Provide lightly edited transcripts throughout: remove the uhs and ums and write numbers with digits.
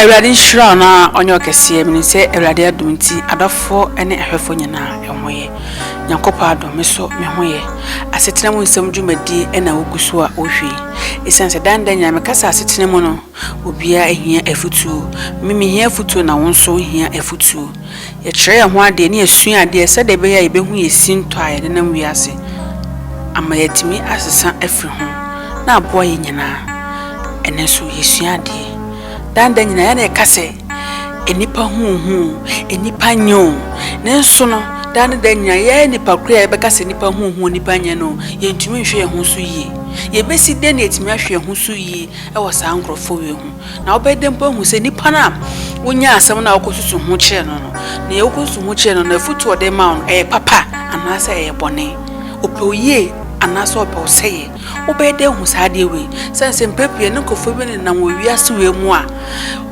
Ewradin shira na onyo kese mini se ewrade adumti adafo ene ehwefo nyina enhoye nyakopa adome so mehoye asetena mu nsem dwumadi ena woguso a ohwe esanse danda nyame kasa asetena mu no obia ehia efutu mimi hia efutu na wonso hia efutu ye kire ya ho ade ne esua ade se de be ya ebehu yesinto a yede nam wiase ama yetimi asesa afri ho na aboa ye nyina ene so yesua ade danda nyina ya na kase enipa huhu enipa nyo nenso no danda nyina ya enipa kura ya beka se enipa huhu enipa nya no yentumi hwe ye ho so yi ye besi de na etimi ahwe ho so yi e wo sa nkrofo we hu na obedempo hu se enipa na wonya asem na okosusu ho kire no no na ye okosusu ho kire no na futu ode ma no papa anasa bone opeoye anasa opewseye obede hu saade we sense mpepie ne kofo bi ne nam wiase we mu a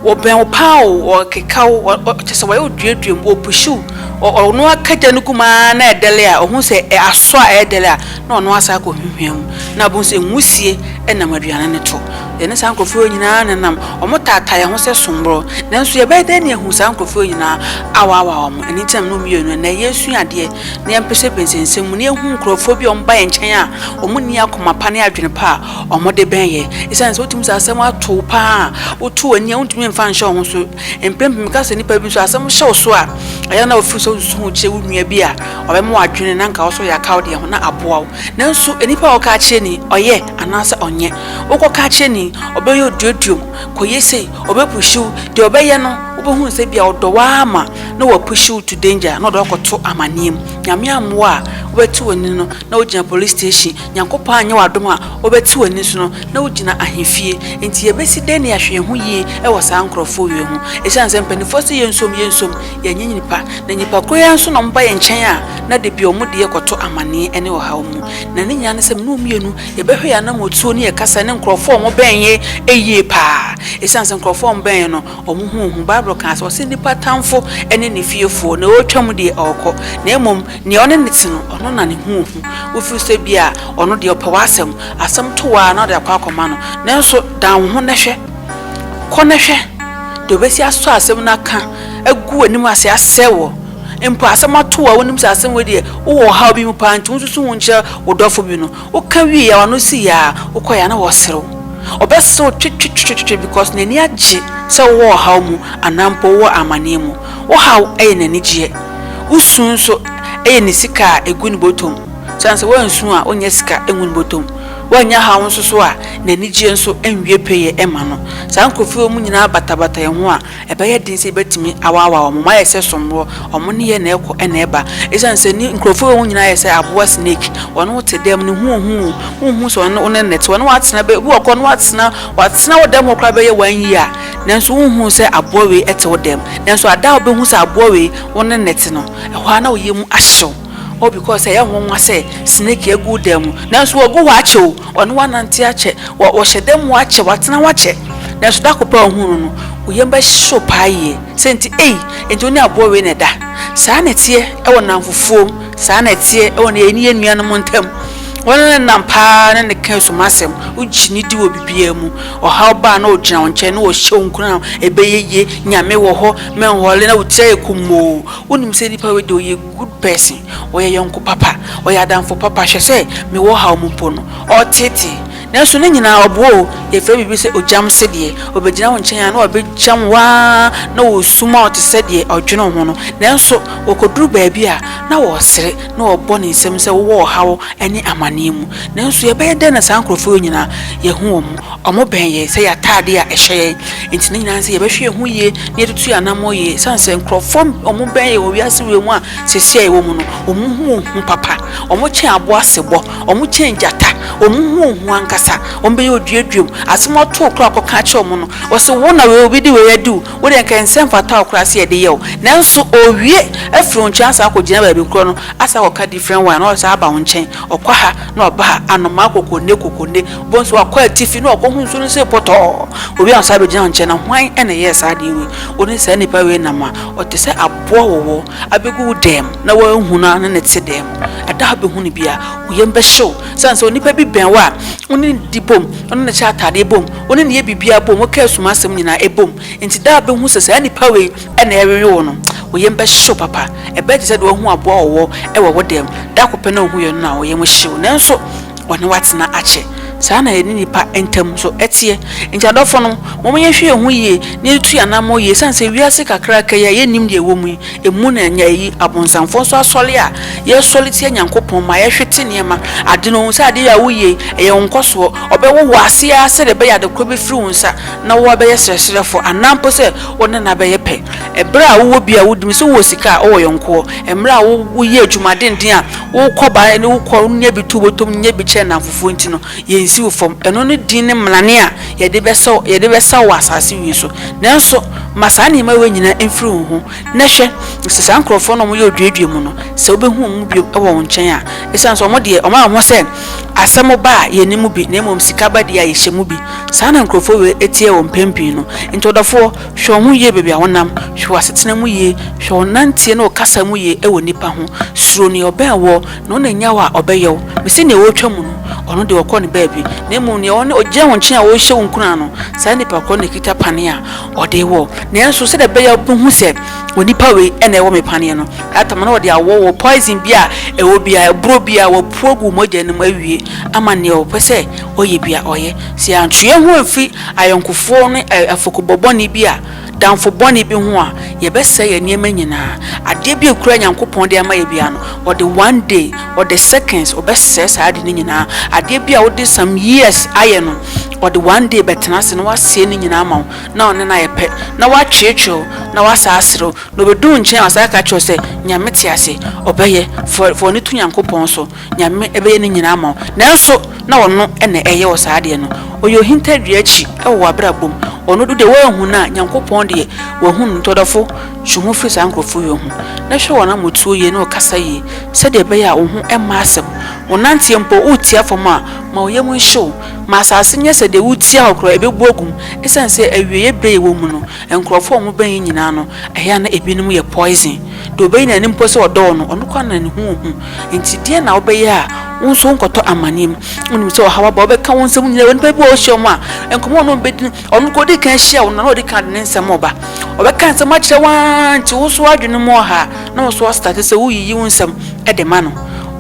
oben opao o kekao tese wa oduadua mu opushu ono akaja nukuma na edele a ohun se aso a edele a na ono asa ko hwehwem na bu se nwusie enam aduane ne to ene san kofo nyina ne nam omotata ye ho se sombro nanso ye bede ne hu san kofo nyina awawa om anytime no mienu na yesu ade ne empese pensensem mu ne hu nkrofo bi omba ye nchen a omuni akoma pa ne adwene pa omode ben ye isan so otum asem ato pa otu ani ontumi mfa nhye ho so empempem ka se nipa bi so asem hye so a aya na ofi so hu che wunua bi a obemu adwene na nka so ya kawo de ho na aboa nanso enipa oka kire ni oye anase onye okoka kire ni obeyo duodum koyese obepushu de obeye no obehu se bia odowa ama na wapushu to danger na odokoto amanim nyame amwa obetu woni no na ogina police station nyankopa anye wadom a obetu woni so no na ogina ahefie enti yebesi de ne ahwe hu yi e wosa nkrofo wie hu esanse mpanifo se yensom yenyi nipa na nipa koya nso no mba ye nchen a na de bi omu de yekoto amane ene wo hawo mu na ne nyane sem no mienu yebehwe ya na motuo ne yakasa ne nkrofo omo benye eye pa esanse nkrofo omo benye no omu hu Bible kan so se nipa tamfo ene ne fiefo na otwam de okọ na emom ne one netino ono na ne hu ofi se bia ono de opewa asem towa na de akwa no nanso dan ho ne hwe ko ne hwe de obesi aso asem na ka agu anim ase asewo empo asem atowa wonim se asem we de wo ha bi mu pa ntu susu hu nche wodofo bi no wo ka wi ya wano si ya ukoya na wo serew obeso twitwitwitwi because nani age se wo ha mu anampo wo amanemu wo ha nani gie usun so ni sika eguni botom sanse wo nsu a onye sika enguni botom wanya ha wonso so a nani gie nso enwie peye ema no sankofo mu nyina batabata ye ho a ebeye din se betimi awawa omo ma yese somro omo ne ye na ekọ ena eba esanse ni nkrofo mu nyina yese aboa snake wono wote dem ne hu so wono net wono watena be bu okọ no watena wo dem okra be ye wan yi a nanso hu se aboa we ete wo dem nanso ada obehu se aboa we wono net no ehwa na wo yemu ahyew o because ya wonwa say snake egu dem nanso ogu wa achew ono wanante ache wo hyedem wa ache watena wa ache nanso da kopa ohunu no oyemba hyew paaye senti enti oni abo we ne da saa netie e wona mfufuom saa netie e wona eni enuan mo ntam wona nampa na ne kan so masem ugini di wo bibia mu oha ba na ogina wonche na wo hyew nkuna ebeyeye nyame wo ho menhole na wotia ekumo wonim se nipa we de oye good person oye yonko papa oye adamfo papa hwese me wo ha ompo no otete nanso ne nyina obo ye fe bibi se ojam sedie obegina wonche ya na obejam wa na wo suma otesede odwene ho no nanso okoduru baabi a na wo sere na obo ne nsem se wo hawo ene amanemu nanso ye be de na sankrofo nyina ye hu omo ben ye se ya tade a ehye enti ne nyina se ye be hwe hu ye ne tutu ya na mo ye sanse nkrofo omo ben ye wo wiase we mu a sesia ye wo mu no omo hu papa omo che abo asebo omo che njata omo hu ankasa ombe yo duadum asemo to okra akoka che omo no wo se wo na we obi di we yadu wo de kan sem fata okra se ye de ye nanso owie afro ntwansa akogina ba bi kro no asa woka different one no sa aba wonchen okwa ha na oba anoma kokone bonso akwa tifi no okohu nso no se poto obi ansa be gina nchen na hwan ene yes ade we oni sa nipa we na ma otese abo wo abegu dem na wo hu na ne te dem ada be hu ni bia wo yembe show sanso nipa bi bi ben wa oni di bom oni na cha atade bom oni ne ye bibia bom o ka suma asem nyina ebom enti da be hu sesa nipa we na ewewe wo no wo yem be hyew papa ebe te se de wo hu aboa wo e wo dem da kopɛ na hu ye no na wo yem hyew nanso wone watena ache saa na yeni nipa entam so etie nti adofo no mo ye hwe hu ye ne tu ya na mo ye sanse wiase kakra ka ye nim de wo mu emu na nya yi abonsanfo so asole a ye sole tie nyankopon ma ye hwete niema ade no hu sa ade ya wo ye ye nkoso obewo wase ya se de be ya de kro be firi wonsa na wo be ye sresrefo anampo se wona na be ye pe ebra wo bi a wodim so wo sika o wo yonko emra wo ye adwuma denden a wo koba ne wo ko nya bi tubotom nya bi che na fufu nti no ye si ufom eno ne din ne mlane a ye de besa wo asase wi so nanso masani ma we nyina emfiri ho na hwe sesa nkrofo no mo ye oduadua mu no se obehu mu bi e wo nchen a esan so mo de o ma mo se asemo ba ye ni mu bi na mom sika ba de a ye hyemu bi sana nkrofo we etie wo mpempi no ntodofo hwe ho ye bebi a wonam hwe asetena mu ye hwe onantie na okasa mu ye e wo nipa ho suro ni oben wo no na nya wa obeyew mesi ne wo twa mu no ono de okọ ne baabi na emu ne one ogye ho nchen a wo hye wonkuna no saa nipa kọ ne kita pane a ode wo na enso se de be ya hu se onipa we ene wo me pane no atama na ode awo wo poison bia e wo bia ebro bia wo progu moje ne mawie ama ne wo pese oye bia oye si antwe ho afi ayonkofo ne afokobobọ ne bia danfo boni bi ho a ye bese ye niema nyina ade bi ekura nyankopon de ama ye bia no or the one day or the seconds obese saa ade ni nyina ade bi a wo de some years aye no or the one day betena se no wasie ni nyina ama na one na ye pe na wa twetwo na wasa asero no bedu nchen asa ka cho se nyame te ase obeye for ni tu nyankopon so nyame ebeye ni nyina ama nanso na wono ene eye wo saa ade no oyo hintadua achi e wo abrabom ono do de wo hu na nyankopon de wo hu ntodofo hwu firi sa nkrofo yo hu na hwe wona motuo ye na okasa ye se de be ya wo hu ema asem wonantie mpo utia foma ma oyemu hyew ma asase nye se de utia okro ebebu ogum esanse awieye be wo mu no nkrofo mo ban nyina no eya na ebinum ye poison do be na nimpo se odo no ono kwa na ne hu enti de na obeye a unso nkoto amanim unim se hawa ba obeka wonsem nyina won pe bi o hyew ma enkomo no be ono ko di kan hyew na no di kan ne nsem oba obeka nsem a kire wanti wo so adwene mo ha na wo so start se wo yiyi wonsem e de ma no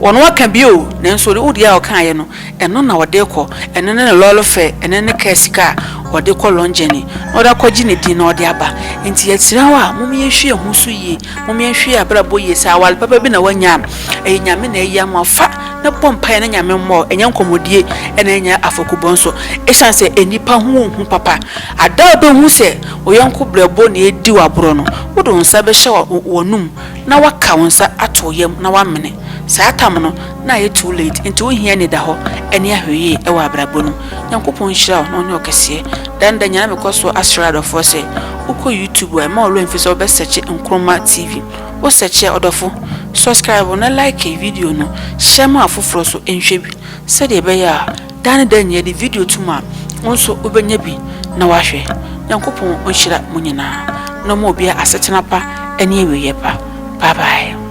wono aka bio nanso de odi a okan ye no eno na wode kɔ eno ne lolo fe eno ne kasika wode kɔ lonjeni oda kɔji ne din na ode aba enti yetira wa mum ye hwe hu so yi mum ye hwe abrabo yi sa wal papa bi na wanya e nyame na eyi amafa na pompa na nyame mo enya nkomodie ena enya afokubon so e chance enipa hu papa ada be hu se oyonko brebo na edi wabro no wodo nsa be hye wonum na waka wonsa ato yam na wamene saa tam no na ye too late into ohia ne da ho ene ahweye e wa abrabo no nyankopon hyira no ne okese dan da nyame koso asrado for say uko YouTube e ma olo mfise obe search Nkrumah TV wo search odofo subscribe na like a video no share ma afoforo so enhwe bi se de be ya dan da nya de video tuma wonso obenya bi na wahwe nyankopon onhyira munyina no mo bia asetena pa ene eweye pa bye bye.